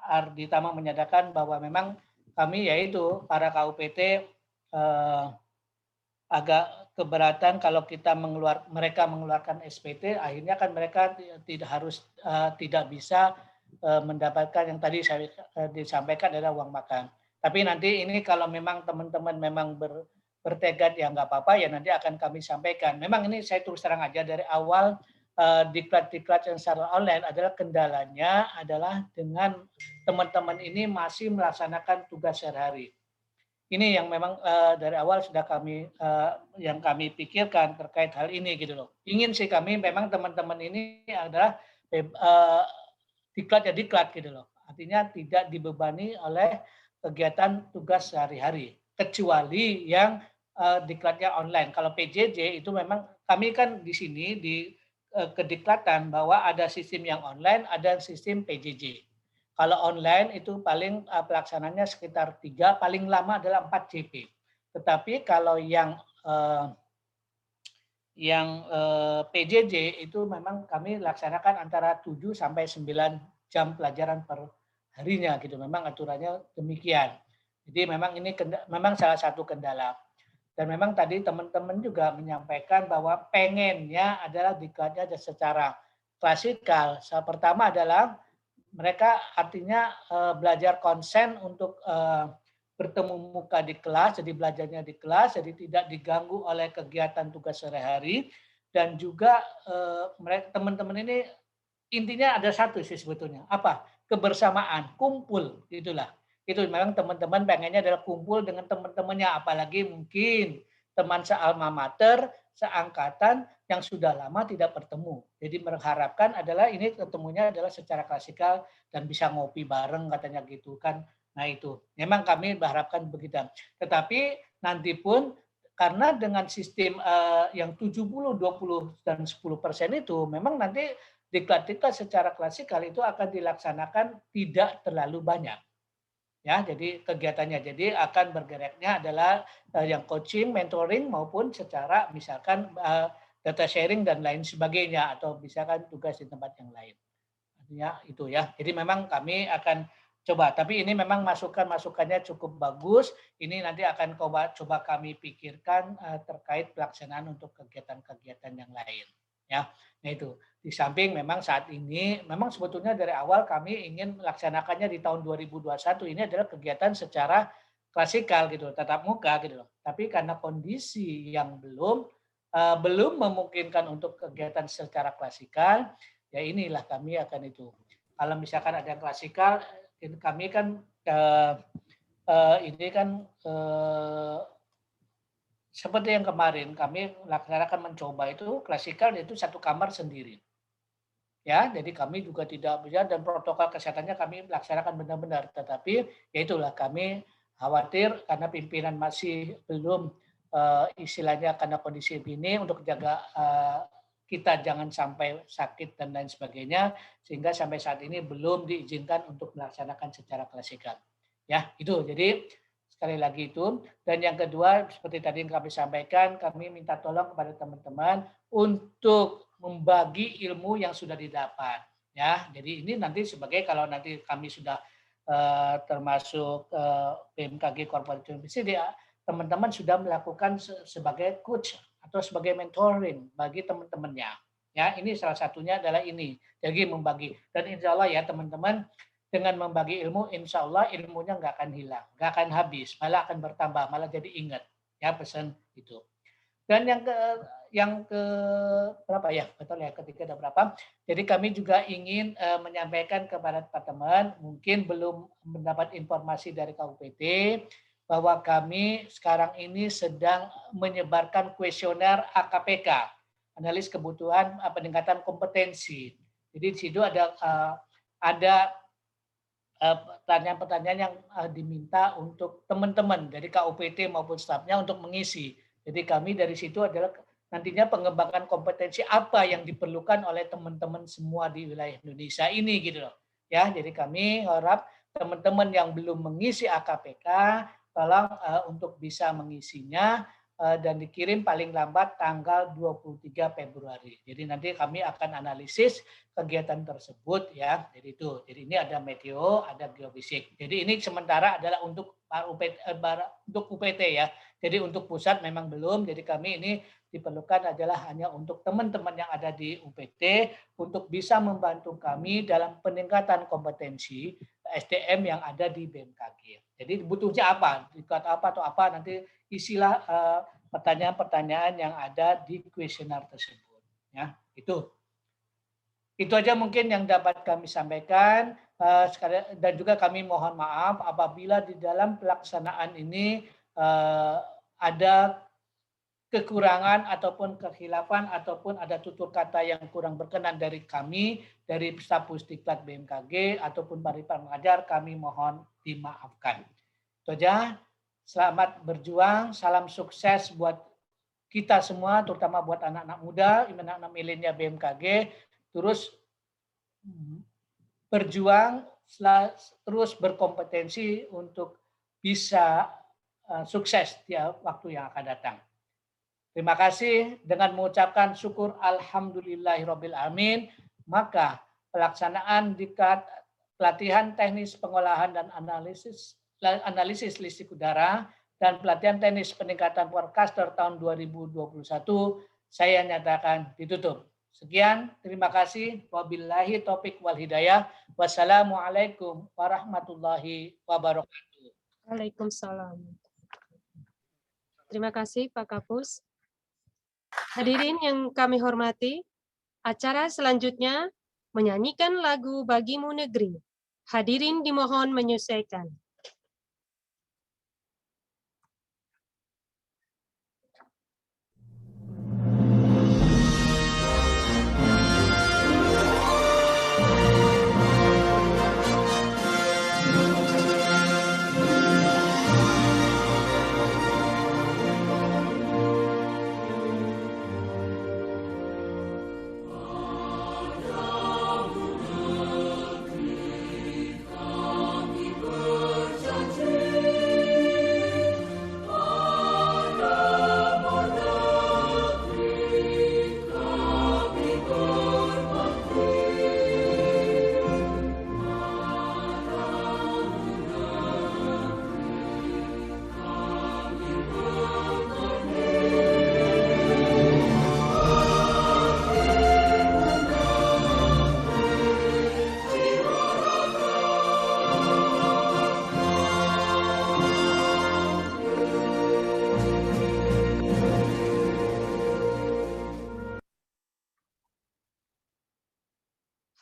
Arditama menyatakan bahwa memang kami yaitu para KUPT agak keberatan kalau kita mereka mengeluarkan SPT, akhirnya kan mereka tidak bisa mendapatkan yang tadi saya disampaikan adalah uang makan. Tapi nanti ini kalau memang teman-teman memang bertekad ya nggak apa-apa, ya nanti akan kami sampaikan. Memang ini saya terus terang aja dari awal diklat-diklat yang secara online adalah kendalanya adalah dengan teman-teman ini masih melaksanakan tugas sehari-hari. Ini yang memang dari awal sudah kami pikirkan terkait hal ini gitu loh. Ingin sih kami memang teman-teman ini adalah diklat ya diklat gitu loh. Artinya tidak dibebani oleh kegiatan tugas sehari-hari. Kecuali yang diklatnya online. Kalau PJJ itu memang kami kan di sini di kediklatan bahwa ada sistem yang online, ada sistem PJJ. Kalau online itu paling pelaksananya sekitar 3, paling lama adalah 4 JP. Tetapi kalau yang PJJ itu memang kami laksanakan antara 7 sampai 9 jam pelajaran per harinya gitu. Memang aturannya demikian. Jadi memang ini memang salah satu kendala. Dan memang tadi teman-teman juga menyampaikan bahwa pengennya adalah diklatnya secara klasikal. Pertama adalah mereka artinya belajar konsen untuk bertemu muka di kelas, jadi belajarnya di kelas, jadi tidak diganggu oleh kegiatan tugas sehari-hari. Dan juga teman-teman ini intinya ada satu sih sebetulnya. Apa? Kebersamaan, kumpul, itulah. Itu memang teman-teman pengennya adalah kumpul dengan teman-temannya, apalagi mungkin teman sealma mater, seangkatan yang sudah lama tidak bertemu. Jadi mengharapkan adalah ini ketemunya adalah secara klasikal dan bisa ngopi bareng katanya gitu kan. Nah itu, memang kami berharapkan begitu. Tetapi nanti pun karena dengan sistem yang 70, 20, dan 10% itu memang nanti diklat-diklat secara klasikal itu akan dilaksanakan tidak terlalu banyak. Ya, jadi kegiatannya jadi akan bergeraknya adalah yang coaching, mentoring maupun secara misalkan data sharing dan lain sebagainya atau misalkan tugas di tempat yang lain. Artinya itu ya. Jadi memang kami akan coba, tapi ini memang masukannya cukup bagus. Ini nanti akan coba kami pikirkan terkait pelaksanaan untuk kegiatan-kegiatan yang lain. Ya, nah itu. Di samping memang saat ini, memang sebetulnya dari awal kami ingin melaksanakannya di tahun 2021 ini adalah kegiatan secara klasikal gitu, tatap muka gitu loh. Tapi karena kondisi yang belum memungkinkan untuk kegiatan secara klasikal, ya inilah kami akan itu. Kalau misalkan ada yang klasikal, kami kan ini kan seperti yang kemarin kami laksanakan mencoba itu klasikal yaitu satu kamar sendiri. Ya, jadi kami juga tidak bisa dan protokol kesehatannya kami laksanakan benar-benar. Tetapi ya itulah kami khawatir karena pimpinan masih belum istilahnya karena kondisi ini untuk jaga kita jangan sampai sakit dan lain sebagainya sehingga sampai saat ini belum diizinkan untuk melaksanakan secara klasikal. Ya, itu. Jadi sekali lagi itu. Dan yang kedua seperti tadi yang kami sampaikan, kami minta tolong kepada teman-teman untuk membagi ilmu yang sudah didapat, ya. Jadi ini nanti sebagai kalau nanti kami sudah termasuk BMKG Corporate University, teman-teman sudah melakukan sebagai coach atau sebagai mentoring bagi teman-temannya. Ya, ini salah satunya adalah ini. Jadi membagi dan insya Allah ya teman-teman dengan membagi ilmu, insya Allah ilmunya nggak akan hilang, nggak akan habis, malah akan bertambah, malah jadi ingat. Ya pesan itu. Dan yang ke berapa ya? Betul ya, ketiga ada berapa? Jadi kami juga ingin menyampaikan kepada teman-teman, mungkin belum mendapat informasi dari KUPT, bahwa kami sekarang ini sedang menyebarkan kuesioner AKPK, analis kebutuhan peningkatan kompetensi. Jadi di situ ada pertanyaan-pertanyaan yang diminta untuk teman-teman dari KUPT maupun stafnya untuk mengisi. Jadi kami dari situ adalah nantinya pengembangan kompetensi apa yang diperlukan oleh teman-teman semua di wilayah Indonesia ini gitu loh. Ya, jadi kami harap teman-teman yang belum mengisi AKPK tolong untuk bisa mengisinya dan dikirim paling lambat tanggal 23 Februari. Jadi nanti kami akan analisis kegiatan tersebut ya. Jadi itu. Jadi ini ada meteo, ada geofisik. Jadi ini sementara adalah untuk UPT ya. Jadi untuk pusat memang belum. Jadi kami ini diperlukan adalah hanya untuk teman-teman yang ada di UPT untuk bisa membantu kami dalam peningkatan kompetensi SDM yang ada di BMKG. Jadi butuhnya apa? Diklat apa atau apa nanti isilah pertanyaan-pertanyaan yang ada di kuesioner tersebut. Ya, itu aja mungkin yang dapat kami sampaikan. Dan juga kami mohon maaf apabila di dalam pelaksanaan ini ada kekurangan ataupun kekhilafan ataupun ada tutur kata yang kurang berkenan dari kami, dari staf Pusdiklat BMKG ataupun para pengajar, kami mohon dimaafkan. Itu aja. Selamat berjuang, salam sukses buat kita semua, terutama buat anak-anak muda, anak-anak milenial BMKG, terus berjuang, terus berkompetensi untuk bisa sukses di waktu yang akan datang. Terima kasih. Dengan mengucapkan syukur alhamdulillahirabbil alamin, maka pelaksanaan diklat pelatihan teknis pengolahan dan analisis listrik udara dan pelatihan teknis peningkatan forecaster tahun 2021 saya nyatakan ditutup. Sekian, terima kasih. Wabillahi taufik wal hidayah. Wassalamualaikum warahmatullahi wabarakatuh. Waalaikumsalam. Terima kasih Pak Kapus. Hadirin yang kami hormati, acara selanjutnya menyanyikan lagu Bagimu Negeri. Hadirin dimohon menyesuaikan.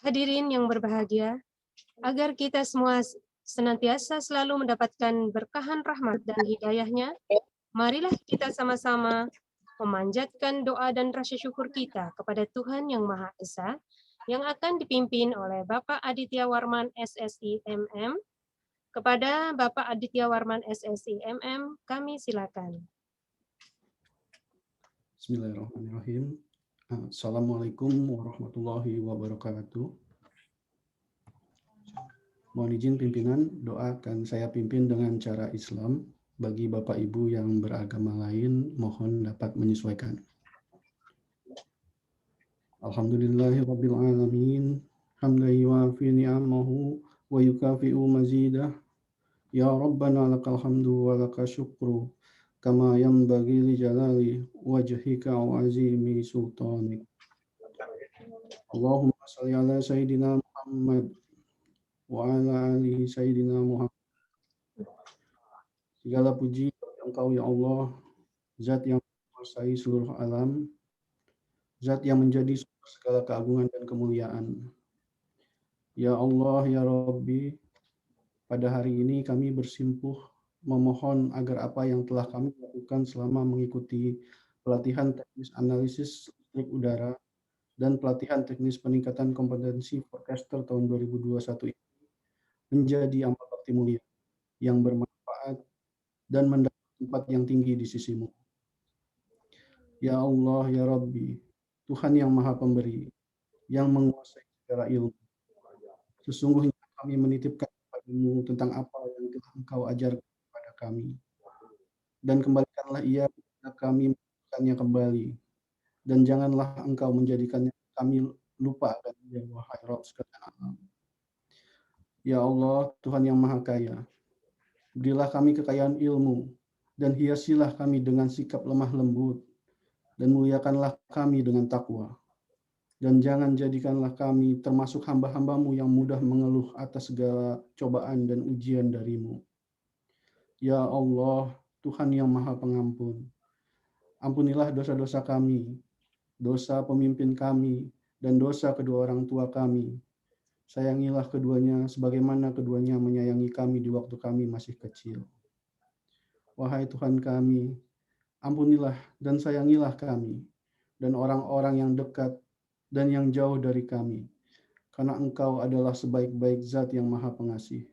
Hadirin yang berbahagia, agar kita semua senantiasa selalu mendapatkan berkahan rahmat dan hidayahnya, marilah kita sama-sama memanjatkan doa dan rasa syukur kita kepada Tuhan Yang Maha Esa, yang akan dipimpin oleh Bapak Aditya Warman SSI MM. Kepada Bapak Aditya Warman SSI MM, kami silakan. Bismillahirrahmanirrahim. Assalamualaikum warahmatullahi wabarakatuh. Mohon izin pimpinan, doa akan saya pimpin dengan cara Islam. Bagi Bapak Ibu yang beragama lain, mohon dapat menyesuaikan. Alhamdulillahirabbil alamin, hamdan yuwafi ni'amahu wa yukafi'u mazidah. Ya Rabbana lakal hamdu wa lakal syukru. Kama yanbaghi li jalali wajhika wa azimi sultanik. Allahumma shalli ala sayyidina Muhammad wa ala alihi sayyidina Muhammad. Segala puji bagi Engkau ya Allah, Zat yang menguasai seluruh alam, Zat yang menjadi sumber segala keagungan dan kemuliaan. Ya Allah, ya Rabbi, pada hari ini kami bersimpuh memohon agar apa yang telah kami lakukan selama mengikuti pelatihan teknis analisis listrik udara dan pelatihan teknis peningkatan kompetensi forecaster tahun 2021 ini menjadi amal bakti mulia yang bermanfaat dan mendapat tempat yang tinggi di sisimu. Ya Allah, ya Rabbi, Tuhan yang Maha Pemberi, yang menguasai segala ilmu. Sesungguhnya kami menitipkan kepadamu tentang apa yang telah Engkau ajarkan kepada kami. Dan kembalikanlah ia kepada kami menjadikannya kembali. Dan janganlah Engkau menjadikannya kami lupa akan dia, wahai Rabb sekalian alam. Ya Allah, Tuhan yang Maha Kaya, berilah kami kekayaan ilmu, dan hiasilah kami dengan sikap lemah lembut, dan muliakanlah kami dengan takwa. Dan jangan jadikanlah kami termasuk hamba-hambamu yang mudah mengeluh atas segala cobaan dan ujian darimu. Ya Allah, Tuhan yang Maha Pengampun, ampunilah dosa-dosa kami, dosa pemimpin kami, dan dosa kedua orang tua kami. Sayangilah keduanya sebagaimana keduanya menyayangi kami di waktu kami masih kecil. Wahai Tuhan kami, ampunilah dan sayangilah kami, dan orang-orang yang dekat dan yang jauh dari kami, karena Engkau adalah sebaik-baik Zat yang Maha Pengasih.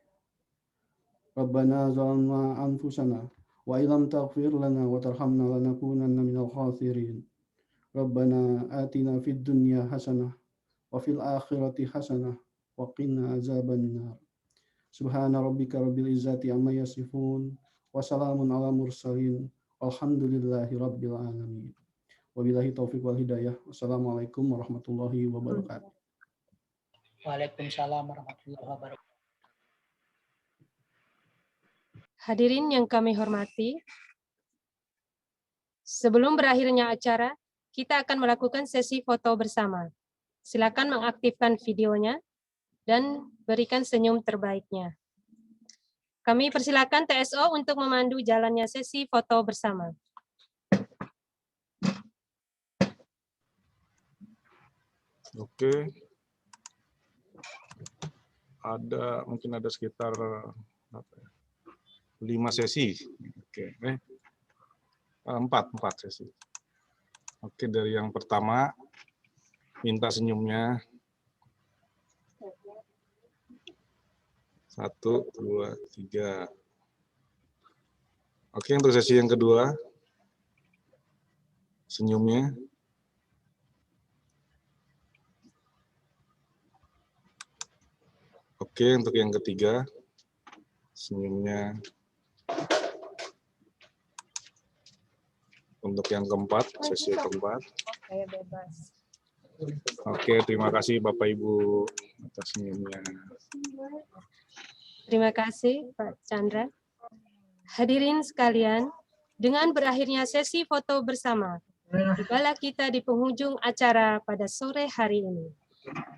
Rabbana zalamna anfusana wa illam taghfir lana wa tarhamna lanakunanna minal khasirin. Rabbana atina fid dunya hasanah wa fil akhirati hasanah wa qina azabannar. Subhana rabbika rabbil izzati amma yasifun wa salamun ala mursalin walhamdulillahi rabbil alamin. Wabillahi taufiq wal hidayah. Wassalamualaikum warahmatullahi wabarakatuh. Waalaikumsalam warahmatullahi wabarakatuh. Hadirin yang kami hormati, sebelum berakhirnya acara, kita akan melakukan sesi foto bersama. Silakan mengaktifkan videonya dan berikan senyum terbaiknya. Kami persilakan TSO untuk memandu jalannya sesi foto bersama. Oke. Mungkin ada sekitar 5 sesi. Oke. 4 sesi. Oke, dari yang pertama minta senyumnya. 1, 2, 3. Oke, untuk sesi yang kedua senyumnya. Oke, untuk yang ketiga, senyumnya. Untuk yang keempat, sesi keempat. Saya bebas. Oke, terima kasih Bapak Ibu atas senyumnya. Terima kasih Pak Chandra. Hadirin sekalian, dengan berakhirnya sesi foto bersama, tibalah kita di penghujung acara pada sore hari ini.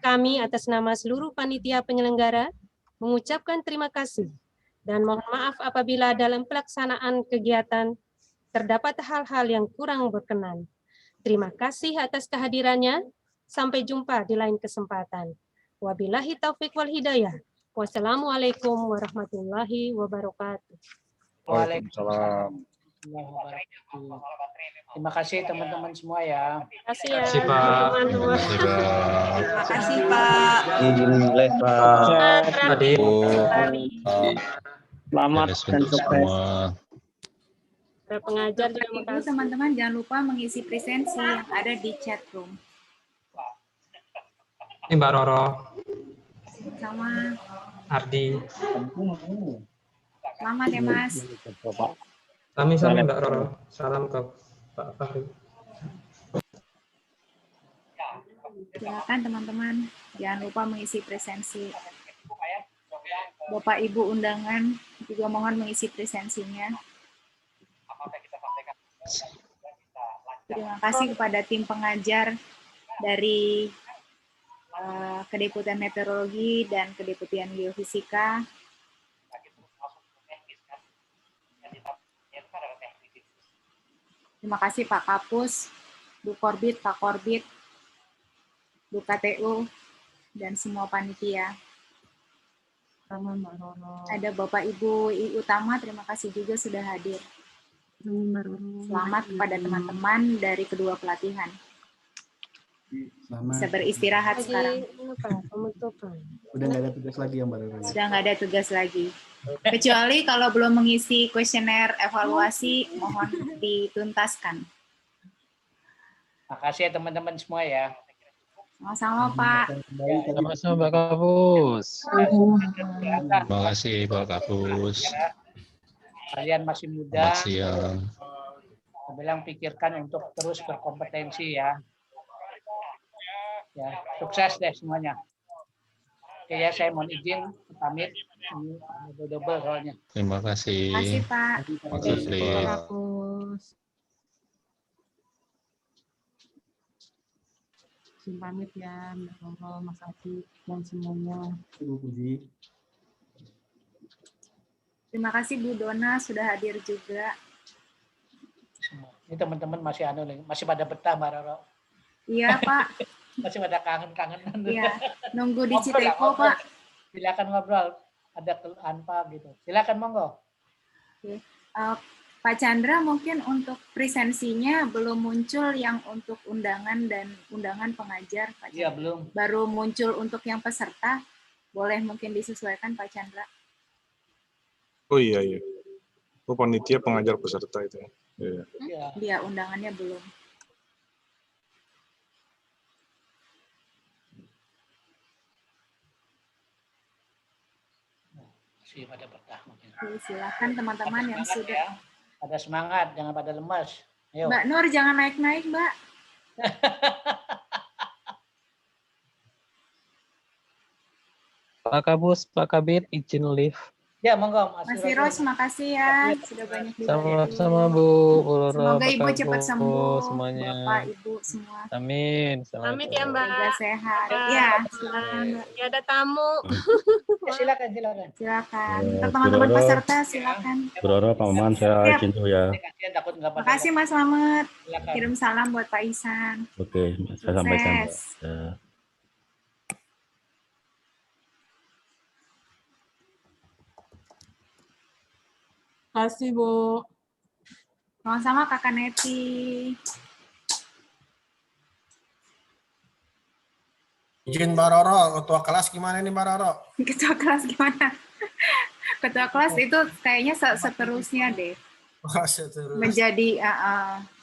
Kami atas nama seluruh panitia penyelenggara mengucapkan terima kasih dan mohon maaf apabila dalam pelaksanaan kegiatan terdapat hal-hal yang kurang berkenan. Terima kasih atas kehadirannya. Sampai jumpa di lain kesempatan. Wabillahi taufiq wal hidayah. Wassalamualaikum warahmatullahi wabarakatuh. Waalaikumsalam. Terima kasih teman-teman semua ya. Terima kasih ya Terima kasih, Pak. teman-teman. Terima kasih, Pak. Boleh, Pak. Tadi Selamat dan sukses. Para pengajar juga Bapak Ibu, makasih. teman-teman jangan lupa mengisi presensi yang ada di chat room. ini Mbak Roro, Sama. Ardi, Selamat ya, Mas. sami-sami Mbak Roro. Salam ke Pak Fahri. Silakan teman-teman, jangan lupa mengisi presensi. Bapak Ibu undangan juga mohon mengisi presensinya. Terima kasih kepada tim pengajar dari Kedeputian Meteorologi dan Kedeputian Geofisika. Terima kasih Pak Kapus, Bu Korbit, Pak Korbit, Bu KTU, dan semua panitia. Ada Bapak Ibu I Utama, terima kasih juga sudah hadir. Selamat kepada teman-teman dari kedua pelatihan. Bisa beristirahat sekarang. Udah nggak ada tugas lagi ya Mbak Roro? Sudah nggak ada tugas lagi. Kecuali kalau belum mengisi kuesioner evaluasi, mohon dituntaskan. Makasih ya teman-teman semua ya. Sama-sama Pak. Sama-sama Pak Kapus. Terima kasih Pak Kapus. Kalian masih Selamat muda. siang. Saya bilang pikirkan untuk terus berkompetensi ya. Ya, sukses deh semuanya. Oke ya, saya mohon izin pamit. Ini double soalnya. Terima kasih. Terima kasih Pak. Terima kasih. Pamit ya, Mbak Roro, Mas Adi, dan semuanya. Ibu Puji. Terima kasih Bu Dona sudah hadir juga. Ini teman-teman masih masih pada betah Mbak Roro. Iya Pak. Masih pada kangen-kangenan. Iya. Nunggu di Ngobrol ya, Citeko ngobrol. Pak. Silakan ngobrol. Ada keluhan Pak gitu. Silakan monggo. Oke. Pak Chandra mungkin untuk presensinya belum muncul yang untuk undangan dan undangan pengajar Pak Chandra. Iya belum. Baru muncul untuk yang peserta. Boleh mungkin disesuaikan Pak Chandra. Oh iya. Oh, panitia pengajar peserta itu. Iya. Ya. Dia undangannya belum. Masih pada betah mungkin. Oke, silakan teman-teman yang Semangat sudah. ya. Ada semangat, jangan pada lemas. Ayo. Mbak Nur jangan naik-naik, Mbak. Pak Kabus, Pak Kabit, izin live. Ya, monggo Mas Firoz, makasih ya sudah banyak dibantu. Sama-sama Bu Roro, Semoga Pak Ibu cepat Kabus, sembuh, semuanya. Bapak, Ibu semua. Amin. Amit ya Mbak. Semoga sehat. Mbak. Ya, silakan Mbak. Ya, ada tamu. Ya, silakan, silakan. Silakan. Untuk teman-teman Bu Roro. peserta silakan. Bu Roro, Pak Maman, saya Siap. izin dulu ya. Kasihan takut nggak pada. Makasih Mas Slamet. Silakan. Kirim salam buat Pak Ihsan. Oke, saya sampaikan. Pak. Sukses. Ya. Kasih Bu. Sama-sama Kakak Neti. Izin Mbak Roro, ketua kelas gimana nih Mbak Roro? Ketua kelas gimana? Ketua kelas itu kayaknya seterusnya deh. Oh, seterus. Menjadi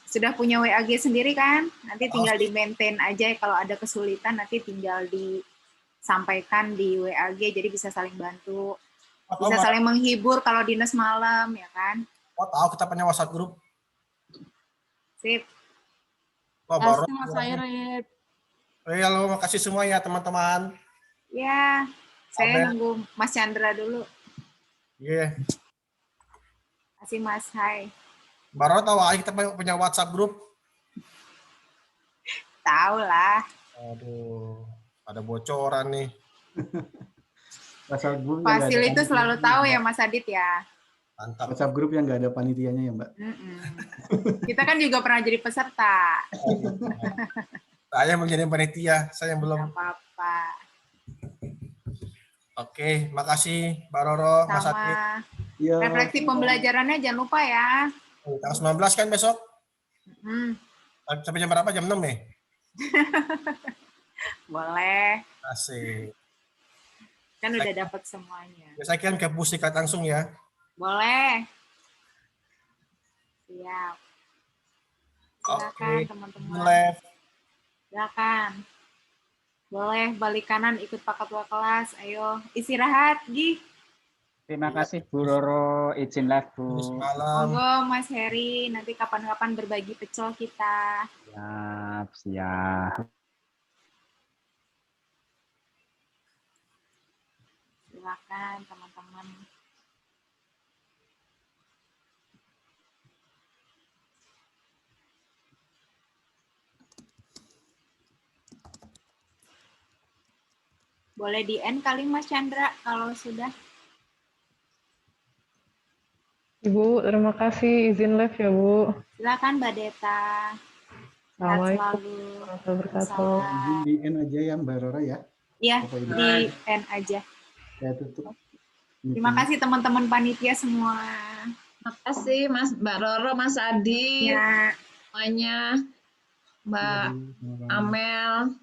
sudah punya WAG sendiri kan? Nanti tinggal di maintain aja, kalau ada kesulitan nanti tinggal disampaikan di WAG, jadi bisa saling bantu. Bisa saling menghibur kalau dinas malam, ya kan? Oh, tahu kita punya WhatsApp grup. Sip. Wah, baru. Mas Airit. Halo, makasih semua ya teman-teman. Ya, saya nunggu Mas Chandra dulu. Iya. Kasih Mas, hai. Mbak Roro tahu kita punya WhatsApp grup? Tahu lah. Aduh, ada bocoran nih. WhatsApp group Fasil itu selalu tahu ya Mas Adit ya. Mantap. WhatsApp grup yang nggak ada panitianya ya Mbak. Kita kan juga pernah jadi peserta. Saya menjadi panitia, saya yang belum. Gak apa-apa. Oke, makasih Mbak Roro, Mas Adit. Sama. Ya, Refleksi pembelajarannya jangan lupa ya. Tanggal 19 kan besok? Sampai jam berapa? Jam 6 ya? Boleh. Asik. Kan udah dapat semuanya. Saya kan ke Pusikat langsung ya. Boleh. Siap. Silakan Oke. teman-teman. Live. Silakan. Boleh balik kanan ikut Pak Ketua kelas. Ayo istirahat, Gi. Terima kasih Bu Roro, izin live Bu. Monggo Mas Heri, nanti kapan-kapan berbagi pecel kita. Siap, siap. Silakan teman-teman. Boleh di-end kali Mas Chandra kalau sudah. Ibu, terima kasih izin live ya Bu. Silakan Mbak Deta. Sehat selalu. Izin di end aja ya Mbak Roro ya. Iya, Bapak Ibu. di end aja. Saya tutup. Terima kasih teman-teman panitia semua. Makasih Mas Mbak Roro, Mas Adi, semuanya, Mbak Amel,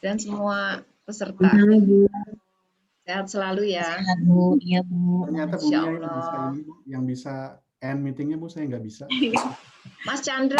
dan semua peserta. Sehat selalu ya. Sehat Bu, iya Bu. Ternyata Bu Insya Mia Allah. yang bisa end meetingnya Bu, saya nggak bisa. Mas Chandra.